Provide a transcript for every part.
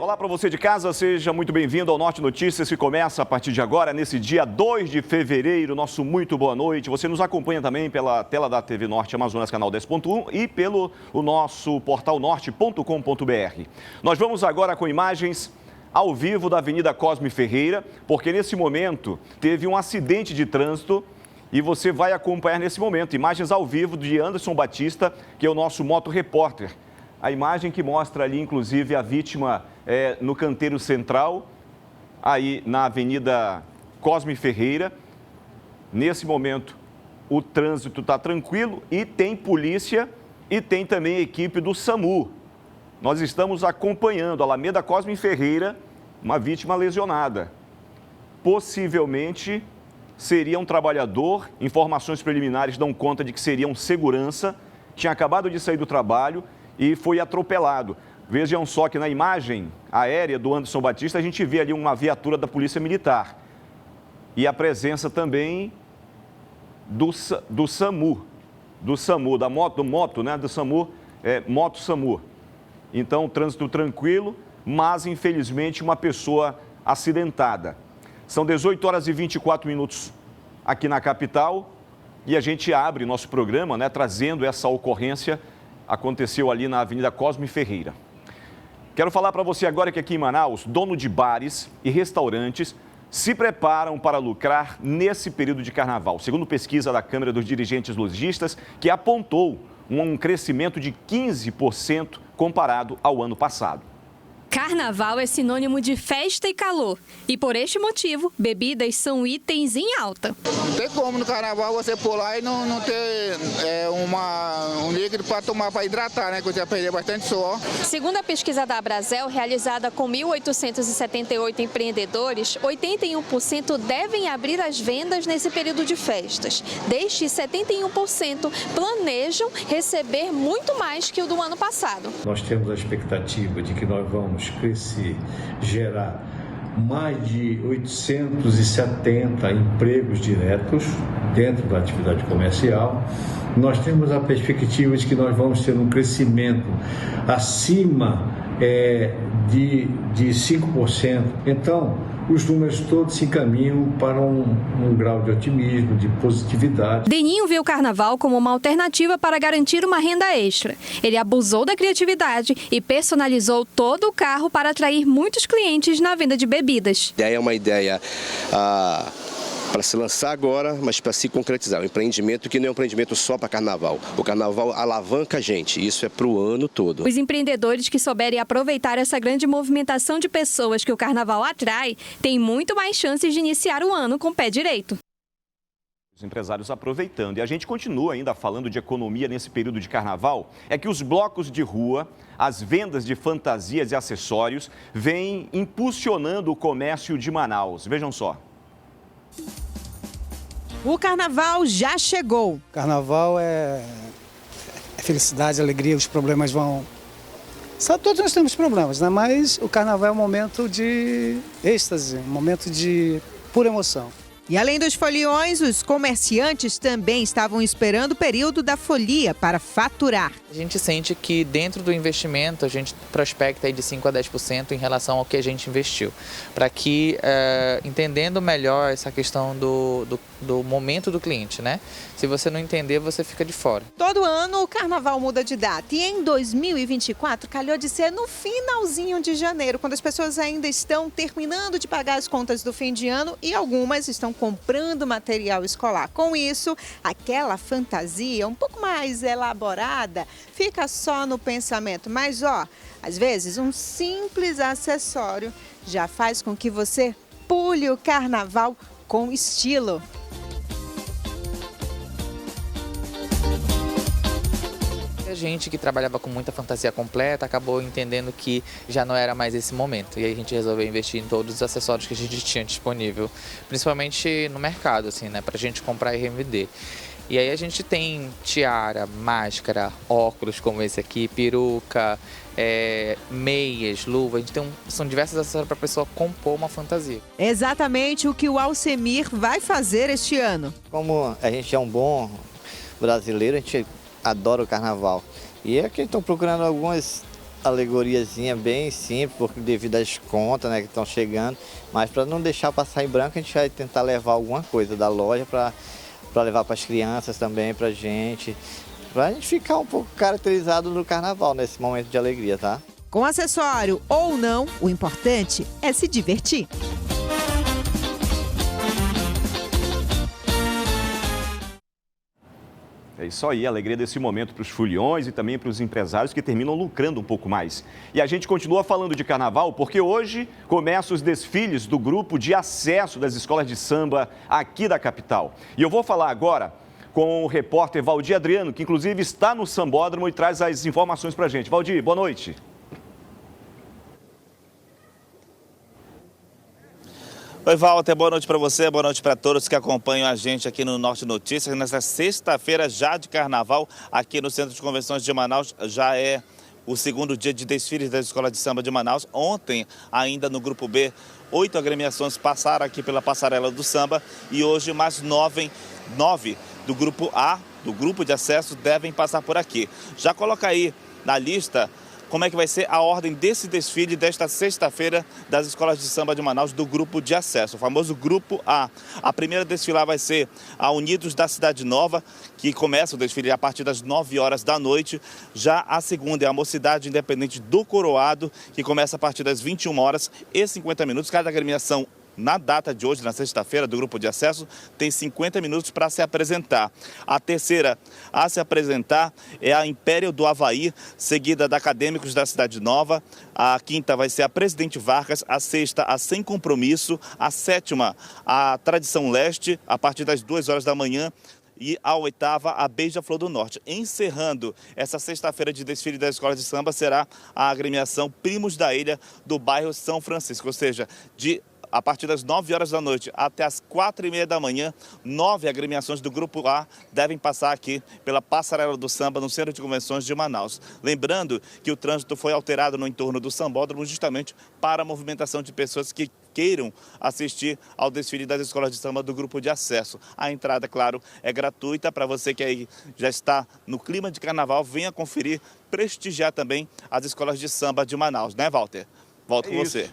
Olá para você de casa, seja muito bem-vindo ao Norte Notícias, que começa a partir de agora, nesse dia 2 de fevereiro. Nosso muito boa noite. Você nos acompanha também pela tela da TV Norte Amazonas, canal 10.1 e pelo nosso portal norte.com.br. Nós vamos agora com imagens ao vivo da Avenida Cosme Ferreira, porque nesse momento teve um acidente de trânsito e você vai acompanhar nesse momento imagens ao vivo de Anderson Batista, que é o nosso moto repórter. A imagem que mostra ali, inclusive, a vítima no canteiro central, aí na Avenida Cosme Ferreira. Nesse momento, o trânsito está tranquilo e tem polícia e tem também a equipe do SAMU. Nós estamos acompanhando a Alameda Cosme Ferreira, uma vítima lesionada. Possivelmente seria um trabalhador, informações preliminares dão conta de que seria um segurança, tinha acabado de sair do trabalho e foi atropelado. Vejam só que na imagem aérea do Anderson Batista, a gente vê ali uma viatura da Polícia Militar. E a presença também do SAMU, da moto, né? Do SAMU, moto SAMU. Então, trânsito tranquilo, mas infelizmente uma pessoa acidentada. São 18 horas e 24 minutos aqui na capital e a gente abre nosso programa, né? Trazendo essa ocorrência. Aconteceu ali na Avenida Cosme Ferreira. Quero falar para você agora que aqui em Manaus, donos de bares e restaurantes se preparam para lucrar nesse período de carnaval. Segundo pesquisa da Câmara dos Dirigentes Lojistas, que apontou um crescimento de 15% comparado ao ano passado. Carnaval é sinônimo de festa e calor. E por este motivo, bebidas são itens em alta. Não tem como no carnaval você pular e não ter um líquido para tomar, para hidratar, né? Que você vai perder bastante suor. Segundo a pesquisa da Abrazel, realizada com 1.878 empreendedores, 81% devem abrir as vendas nesse período de festas. Destes, 71% planejam receber muito mais que o do ano passado. Nós temos a expectativa de que nós vamos crescer, gerar mais de 870 empregos diretos dentro da atividade comercial. Nós temos a perspectiva de que nós vamos ter um crescimento acima de 5%. Então, os números todos se encaminham para um grau de otimismo, de positividade. Deninho vê o carnaval como uma alternativa para garantir uma renda extra. Ele abusou da criatividade e personalizou todo o carro para atrair muitos clientes na venda de bebidas. A ideia é uma ideia para se lançar agora, mas para se concretizar. Um empreendimento que não é um empreendimento só para carnaval. O carnaval alavanca a gente, isso é para o ano todo. Os empreendedores que souberem aproveitar essa grande movimentação de pessoas que o carnaval atrai, têm muito mais chances de iniciar o ano com o pé direito. Os empresários aproveitando. E a gente continua ainda falando de economia nesse período de carnaval. É que os blocos de rua, as vendas de fantasias e acessórios vêm impulsionando o comércio de Manaus. Vejam só. O carnaval já chegou. Carnaval é felicidade, alegria, os problemas vão... Todos nós temos problemas, né? Mas o carnaval é um momento de êxtase, um momento de pura emoção. E além dos foliões, os comerciantes também estavam esperando o período da folia para faturar. A gente sente que dentro do investimento a gente prospecta aí de 5% a 10% em relação ao que a gente investiu. Para que, entendendo melhor essa questão do momento do cliente, né? Se você não entender, você fica de fora. Todo ano o carnaval muda de data e em 2024 calhou de ser no finalzinho de janeiro, quando as pessoas ainda estão terminando de pagar as contas do fim de ano e algumas estão comprando material escolar. Com isso, aquela fantasia um pouco mais elaborada fica só no pensamento. Mas, às vezes um simples acessório já faz com que você pule o carnaval com estilo. A gente que trabalhava com muita fantasia completa acabou entendendo que já não era mais esse momento. E aí a gente resolveu investir em todos os acessórios que a gente tinha disponível, principalmente no mercado, assim, né, pra gente comprar e revender. E aí a gente tem tiara, máscara, óculos como esse aqui, peruca, meias, luva. A gente tem são diversos acessórios para a pessoa compor uma fantasia. Exatamente o que o Alcemir vai fazer este ano. Como a gente é um bom brasileiro, a gente adora o carnaval. E aqui estão procurando algumas alegoriazinha bem simples, porque devido às contas, né, que estão chegando. Mas para não deixar passar em branco, a gente vai tentar levar alguma coisa da loja para levar para as crianças também, para a gente ficar um pouco caracterizado no carnaval, nesse momento de alegria, tá? Com acessório ou não, o importante é se divertir. É isso aí, a alegria desse momento para os foliões e também para os empresários que terminam lucrando um pouco mais. E a gente continua falando de carnaval porque hoje começam os desfiles do grupo de acesso das escolas de samba aqui da capital. E eu vou falar agora com o repórter Valdir Adriano, que inclusive está no Sambódromo e traz as informações para a gente. Valdir, boa noite. Oi, Walter, boa noite para você, boa noite para todos que acompanham a gente aqui no Norte Notícias. Nessa sexta-feira já de carnaval, aqui no Centro de Convenções de Manaus, já é o segundo dia de desfiles da Escola de Samba de Manaus. Ontem, ainda no Grupo B, 8 agremiações passaram aqui pela passarela do samba e hoje mais 9 do Grupo A, do Grupo de Acesso, devem passar por aqui. Já coloca aí na lista como é que vai ser a ordem desse desfile desta sexta-feira das escolas de samba de Manaus do Grupo de Acesso, o famoso Grupo A. A primeira a desfilar vai ser a Unidos da Cidade Nova, que começa o desfile a partir das 9 horas da noite. Já a segunda é a Mocidade Independente do Coroado, que começa a partir das 21 horas e 50 minutos. Cada agremiação, na data de hoje, na sexta-feira, do Grupo de Acesso, tem 50 minutos para se apresentar. A terceira a se apresentar é a Império do Havaí, seguida da Acadêmicos da Cidade Nova. A quinta vai ser a Presidente Vargas, a sexta a Sem Compromisso, a sétima a Tradição Leste, a partir das 2 horas da manhã. E a oitava, a Beija-Flor do Norte. Encerrando essa sexta-feira de desfile da Escola de Samba será a agremiação Primos da Ilha, do bairro São Francisco, ou seja, a partir das 9 horas da noite até as 4h30 da manhã, 9 agremiações do Grupo A devem passar aqui pela Passarela do Samba no Centro de Convenções de Manaus. Lembrando que o trânsito foi alterado no entorno do Sambódromo justamente para a movimentação de pessoas que queiram assistir ao desfile das escolas de samba do Grupo de Acesso. A entrada, claro, é gratuita para você que aí já está no clima de carnaval, venha conferir, prestigiar também as escolas de samba de Manaus, né, Walter? Volto com você.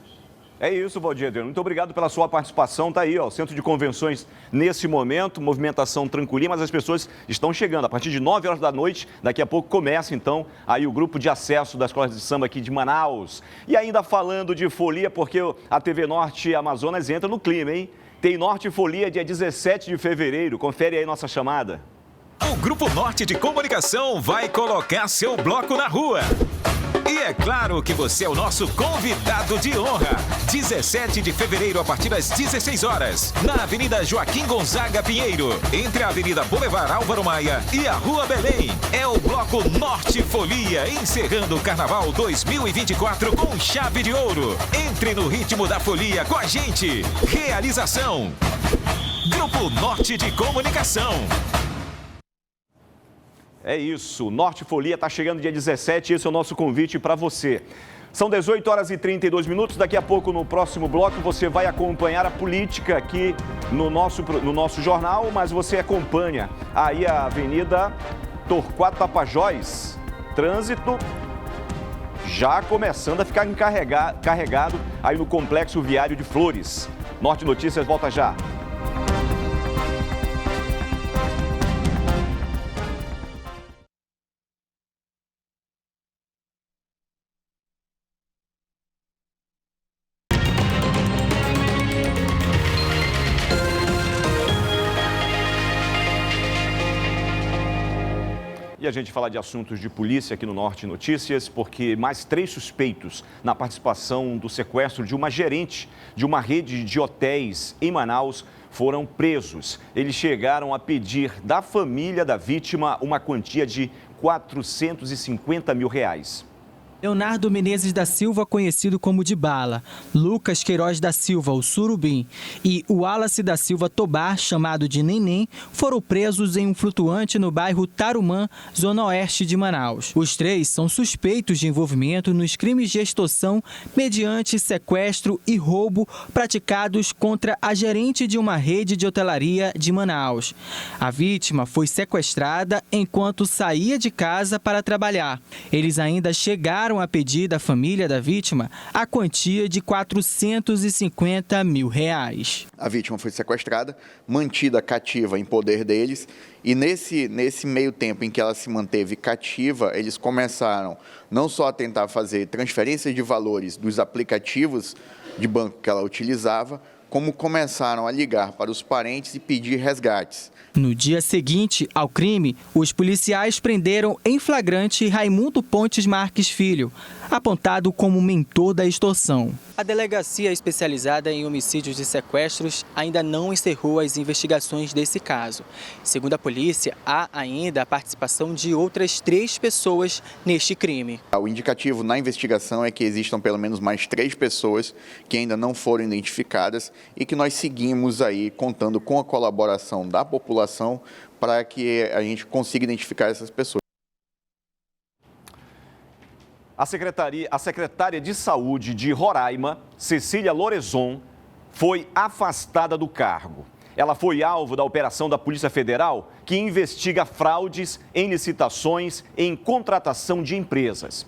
É isso, Valdir Adriano. Muito obrigado pela sua participação. Está aí, ó, o Centro de Convenções nesse momento, movimentação tranquilinha, mas as pessoas estão chegando. A partir de 9 horas da noite, daqui a pouco começa, então, aí o grupo de acesso das escolas de samba aqui de Manaus. E ainda falando de folia, porque a TV Norte Amazonas entra no clima, hein? Tem Norte Folia dia 17 de fevereiro. Confere aí nossa chamada. O Grupo Norte de Comunicação vai colocar seu bloco na rua. E é claro que você é o nosso convidado de honra. 17 de fevereiro, a partir das 16 horas, na Avenida Joaquim Gonzaga Pinheiro, entre a Avenida Boulevard Álvaro Maia e a Rua Belém. É o Bloco Norte Folia, encerrando o Carnaval 2024 com chave de ouro. Entre no ritmo da folia com a gente. Realização: Grupo Norte de Comunicação. É isso, Norte Folia está chegando dia 17 e esse é o nosso convite para você. São 18 horas e 32 minutos, daqui a pouco no próximo bloco você vai acompanhar a política aqui no nosso jornal, mas você acompanha aí a Avenida Torquato Tapajós, trânsito já começando a ficar carregado aí no Complexo Viário de Flores. Norte Notícias volta já. E a gente fala de assuntos de polícia aqui no Norte Notícias, porque mais 3 suspeitos na participação do sequestro de uma gerente de uma rede de hotéis em Manaus foram presos. Eles chegaram a pedir da família da vítima uma quantia de R$450 mil. Leonardo Menezes da Silva, conhecido como de Bala, Lucas Queiroz da Silva, o Surubim, e o Wallace da Silva Tobar, chamado de Neném, foram presos em um flutuante no bairro Tarumã, zona oeste de Manaus. Os 3 são suspeitos de envolvimento nos crimes de extorsão mediante sequestro e roubo praticados contra a gerente de uma rede de hotelaria de Manaus. A vítima foi sequestrada enquanto saía de casa para trabalhar. Eles ainda chegaram chegaram a pedir da família da vítima a quantia de R$ 450 mil. A vítima foi sequestrada, mantida cativa em poder deles, e nesse meio tempo em que ela se manteve cativa, eles começaram não só a tentar fazer transferência de valores dos aplicativos de banco que ela utilizava, como começaram a ligar para os parentes e pedir resgates. No dia seguinte ao crime, os policiais prenderam em flagrante Raimundo Pontes Marques Filho, apontado como mentor da extorsão. A delegacia especializada em homicídios e sequestros ainda não encerrou as investigações desse caso. Segundo a polícia, há ainda a participação de outras 3 pessoas neste crime. O indicativo na investigação é que existam pelo menos mais 3 pessoas que ainda não foram identificadas e que nós seguimos aí contando com a colaboração da população para que a gente consiga identificar essas pessoas. A secretária de Saúde de Roraima, Cecília Lorenzon, foi afastada do cargo. Ela foi alvo da operação da Polícia Federal, que investiga fraudes em licitações e em contratação de empresas.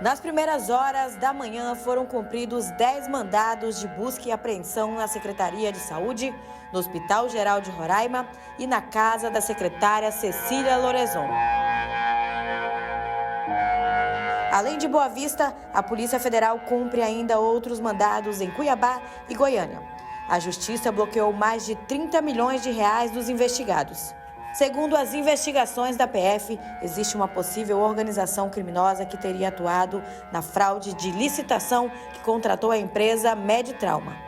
Nas primeiras horas da manhã foram cumpridos 10 mandados de busca e apreensão na Secretaria de Saúde, no Hospital Geral de Roraima e na casa da secretária Cecília Lorenzon. Além de Boa Vista, a Polícia Federal cumpre ainda outros mandados em Cuiabá e Goiânia. A Justiça bloqueou mais de 30 milhões de reais dos investigados. Segundo as investigações da PF, existe uma possível organização criminosa que teria atuado na fraude de licitação que contratou a empresa Medtrauma.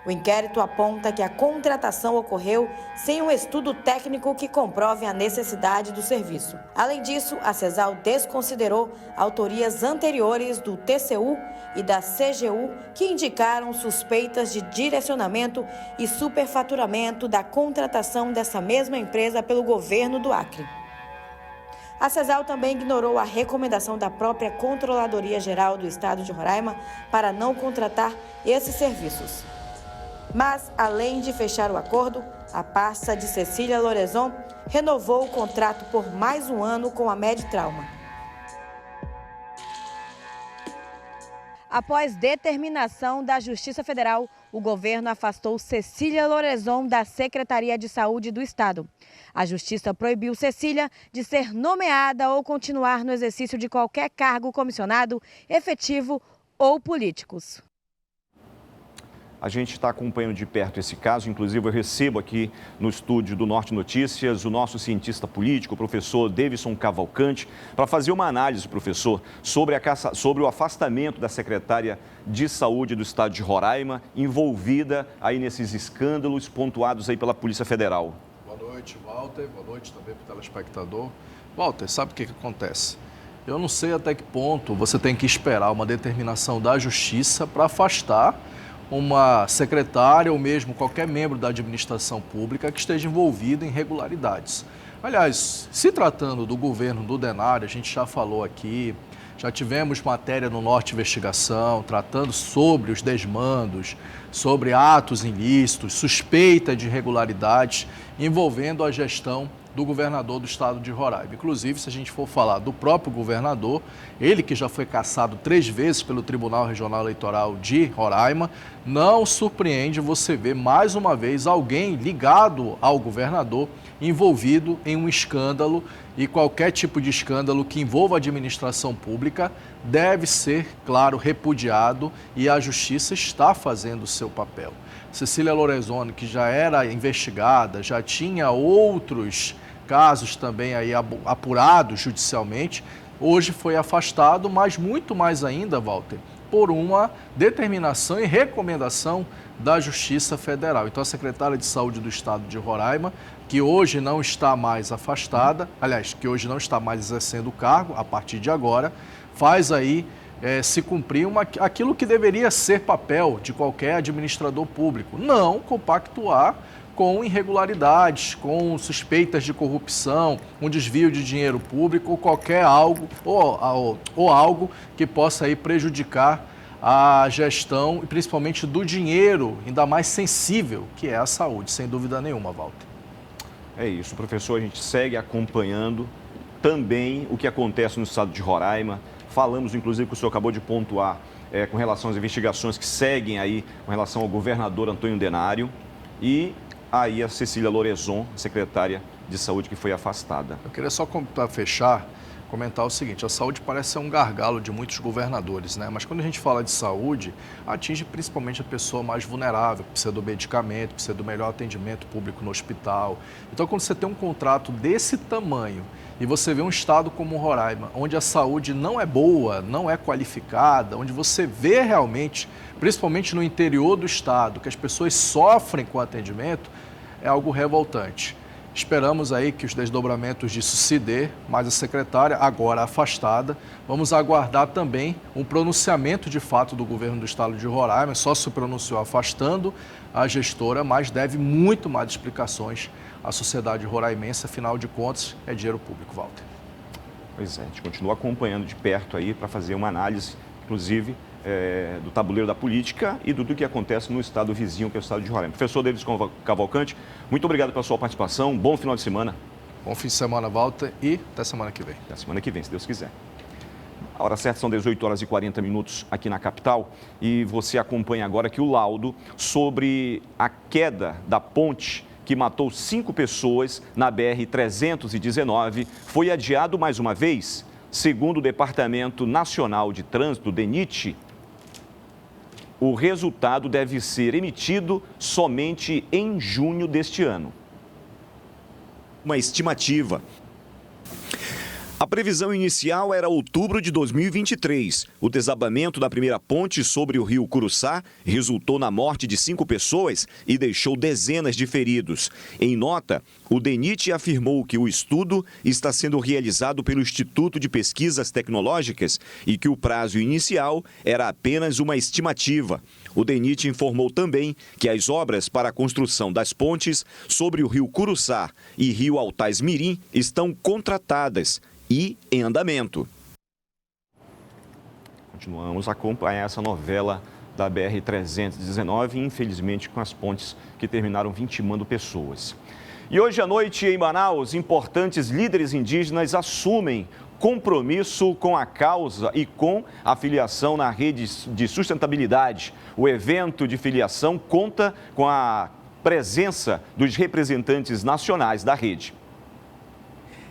O inquérito aponta que a contratação ocorreu sem um estudo técnico que comprove a necessidade do serviço. Além disso, a CESAL desconsiderou autorias anteriores do TCU e da CGU que indicaram suspeitas de direcionamento e superfaturamento da contratação dessa mesma empresa pelo governo do Acre. A CESAL também ignorou a recomendação da própria Controladoria Geral do Estado de Roraima para não contratar esses serviços. Mas, além de fechar o acordo, a pasta de Cecília Lorenzon renovou o contrato por mais um ano com a Medtrauma. Após determinação da Justiça Federal, o governo afastou Cecília Lorenzon da Secretaria de Saúde do Estado. A Justiça proibiu Cecília de ser nomeada ou continuar no exercício de qualquer cargo comissionado, efetivo ou políticos. A gente está acompanhando de perto esse caso, inclusive eu recebo aqui no estúdio do Norte Notícias o nosso cientista político, o professor Davidson Cavalcante, para fazer uma análise, professor, sobre o afastamento da secretária de Saúde do Estado de Roraima, envolvida aí nesses escândalos pontuados aí pela Polícia Federal. Boa noite, Walter. Boa noite também para o telespectador. Walter, sabe o que acontece? Eu não sei até que ponto você tem que esperar uma determinação da Justiça para afastar uma secretária ou mesmo qualquer membro da administração pública que esteja envolvido em irregularidades. Aliás, se tratando do governo do Denário, a gente já falou aqui, já tivemos matéria no Norte Investigação, tratando sobre os desmandos, sobre atos ilícitos, suspeita de irregularidades envolvendo a gestão do governador do estado de Roraima. Inclusive, se a gente for falar do próprio governador, ele que já foi cassado 3 vezes pelo Tribunal Regional Eleitoral de Roraima, não surpreende você ver mais uma vez alguém ligado ao governador envolvido em um escândalo, e qualquer tipo de escândalo que envolva a administração pública deve ser, claro, repudiado, e a Justiça está fazendo o seu papel. Cecília Lorenzon, que já era investigada, já tinha outros casos também aí apurados judicialmente, hoje foi afastado, mas muito mais ainda, Walter, por uma determinação e recomendação da Justiça Federal. Então, a secretária de Saúde do Estado de Roraima, que hoje não está mais afastada, aliás, que hoje não está mais exercendo o cargo, a partir de agora, faz aí se cumprir aquilo que deveria ser papel de qualquer administrador público, não compactuar com irregularidades, com suspeitas de corrupção, um desvio de dinheiro público ou qualquer algo, ou algo que possa aí prejudicar a gestão, e principalmente do dinheiro, ainda mais sensível, que é a saúde, sem dúvida nenhuma, Walter. É isso, professor, a gente segue acompanhando também o que acontece no estado de Roraima. Falamos, inclusive, que o senhor acabou de pontuar com relação às investigações que seguem aí com relação ao governador Antônio Denário e aí a Cecília Loreson, secretária de Saúde, que foi afastada. Eu queria só, para fechar, comentar o seguinte: a saúde parece ser um gargalo de muitos governadores, né? Mas quando a gente fala de saúde, atinge principalmente a pessoa mais vulnerável, que precisa do medicamento, precisa do melhor atendimento público no hospital. Então, quando você tem um contrato desse tamanho e você vê um estado como o Roraima, onde a saúde não é boa, não é qualificada, onde você vê realmente, principalmente no interior do estado, que as pessoas sofrem com o atendimento, é algo revoltante. Esperamos aí que os desdobramentos disso se dê, mas a secretária, agora afastada, vamos aguardar também um pronunciamento de fato do governo do estado de Roraima. Só se pronunciou afastando a gestora, mas deve muito mais explicações à sociedade roraimense. Afinal de contas, é dinheiro público, Walter. Pois é, a gente continua acompanhando de perto aí para fazer uma análise, inclusive, do tabuleiro da política e do que acontece no estado vizinho, que é o estado de Roraima. Professor Davis Cavalcante, muito obrigado pela sua participação. Bom final de semana. Bom fim de semana, Walter, e até semana que vem. Até semana que vem, se Deus quiser. A hora certa são 18 horas e 40 minutos aqui na capital e você acompanha agora que o laudo sobre a queda da ponte que matou 5 pessoas na BR-319 foi adiado mais uma vez. Segundo o Departamento Nacional de Trânsito, DENIT, o resultado deve ser emitido somente em junho deste ano. Uma estimativa. A previsão inicial era outubro de 2023. O desabamento da primeira ponte sobre o rio Curuçá resultou na morte de 5 pessoas e deixou dezenas de feridos. Em nota, o DENIT afirmou que o estudo está sendo realizado pelo Instituto de Pesquisas Tecnológicas e que o prazo inicial era apenas uma estimativa. O DENIT informou também que as obras para a construção das pontes sobre o rio Curuçá e rio Altais Mirim estão contratadas e em andamento. Continuamos a acompanhar essa novela da BR-319, infelizmente com as pontes que terminaram vitimando pessoas. E hoje à noite em Manaus, importantes líderes indígenas assumem compromisso com a causa e com a filiação na rede de sustentabilidade. O evento de filiação conta com a presença dos representantes nacionais da rede.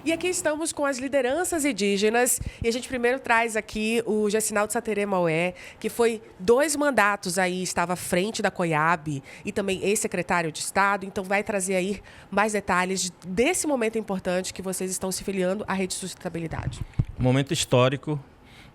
E aqui estamos com as lideranças indígenas e a gente primeiro traz aqui o Gessinaldo Sateré Maué, que foi 2 mandatos aí, estava à frente da COIAB e também ex-secretário de Estado, então vai trazer aí mais detalhes desse momento importante que vocês estão se filiando à Rede de Sustentabilidade. Momento histórico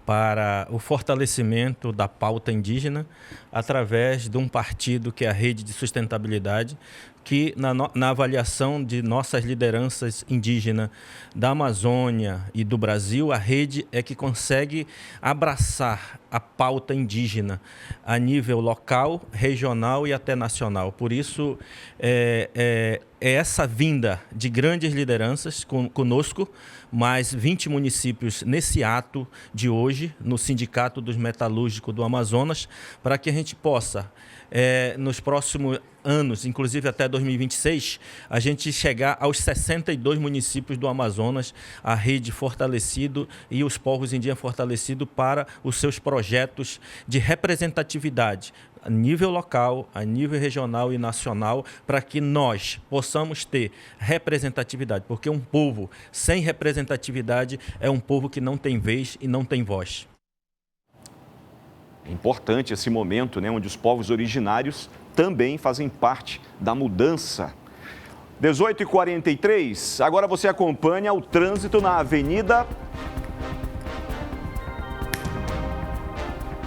para o fortalecimento da pauta indígena através de um partido que é a Rede de Sustentabilidade, que na avaliação de nossas lideranças indígenas da Amazônia e do Brasil, a rede é que consegue abraçar a pauta indígena a nível local, regional e até nacional. Por isso, é essa vinda de grandes lideranças conosco, mais 20 municípios nesse ato de hoje, no Sindicato dos Metalúrgicos do Amazonas, para que a gente possa, nos próximos anos, inclusive até 2026, a gente chegar aos 62 municípios do Amazonas, a rede fortalecido e os povos indígenas fortalecidos para os seus projetos de representatividade a nível local, a nível regional e nacional, para que nós possamos ter representatividade, porque um povo sem representatividade é um povo que não tem vez e não tem voz. É importante esse momento, né, onde os povos originários também fazem parte da mudança. 18h43, agora você acompanha o trânsito na Avenida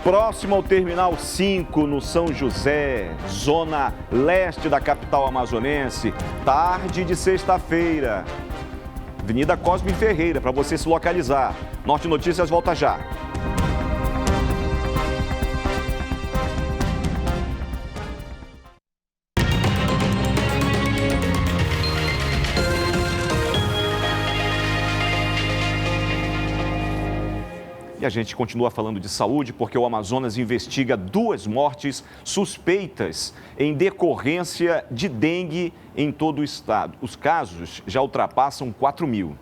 próximo ao Terminal 5, no São José, zona leste da capital amazonense, tarde de sexta-feira. Avenida Cosme Ferreira, para você se localizar. Norte Notícias volta já. E a gente continua falando de saúde porque o Amazonas investiga 2 mortes suspeitas em decorrência de dengue em todo o estado. Os casos já ultrapassam 4.000.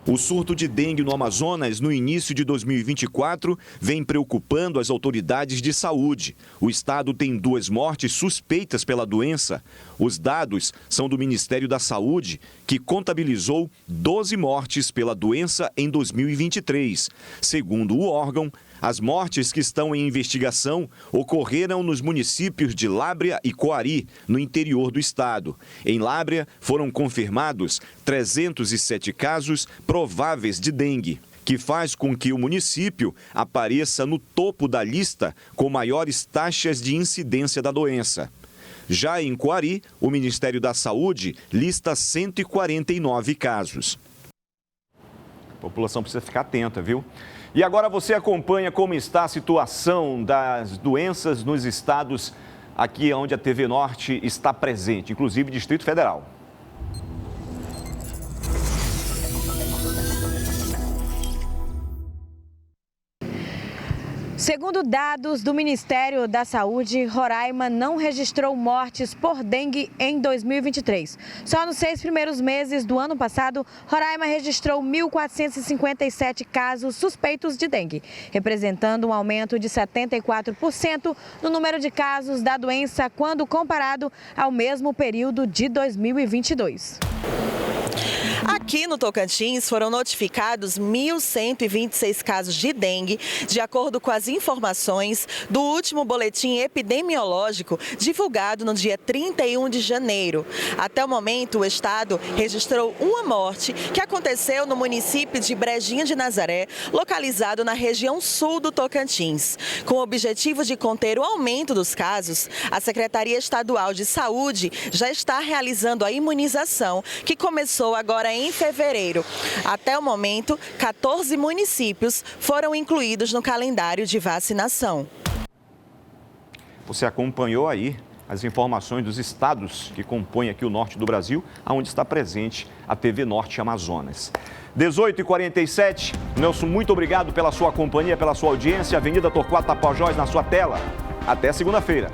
O surto de dengue no Amazonas no início de 2024 vem preocupando as autoridades de saúde. O estado tem 2 mortes suspeitas pela doença. Os dados são do Ministério da Saúde, que contabilizou 12 mortes pela doença em 2023. Segundo o órgão, as mortes que estão em investigação ocorreram nos municípios de Lábrea e Coari, no interior do estado. Em Lábrea, foram confirmados 307 casos prováveis de dengue, que faz com que o município apareça no topo da lista com maiores taxas de incidência da doença. Já em Coari, o Ministério da Saúde lista 149 casos. A população precisa ficar atenta, viu? E agora você acompanha como está a situação das doenças nos estados aqui onde a TV Norte está presente, inclusive Distrito Federal. Segundo dados do Ministério da Saúde, Roraima não registrou mortes por dengue em 2023. Só nos 6 primeiros meses do ano passado, Roraima registrou 1.457 casos suspeitos de dengue, representando um aumento de 74% no número de casos da doença quando comparado ao mesmo período de 2022. Aqui no Tocantins foram notificados 1.126 casos de dengue, de acordo com as informações do último boletim epidemiológico divulgado no dia 31 de janeiro. Até o momento, o estado registrou uma morte que aconteceu no município de Brejinha de Nazaré, localizado na região sul do Tocantins. Com o objetivo de conter o aumento dos casos, a Secretaria Estadual de Saúde já está realizando a imunização, que começou agora em fevereiro. Até o momento, 14 municípios foram incluídos no calendário de vacinação. Você acompanhou aí as informações dos estados que compõem aqui o norte do Brasil, onde está presente a TV Norte Amazonas. 18h47, Nelson, muito obrigado pela sua companhia, pela sua audiência. Avenida Torquato Tapajós na sua tela. Até segunda-feira.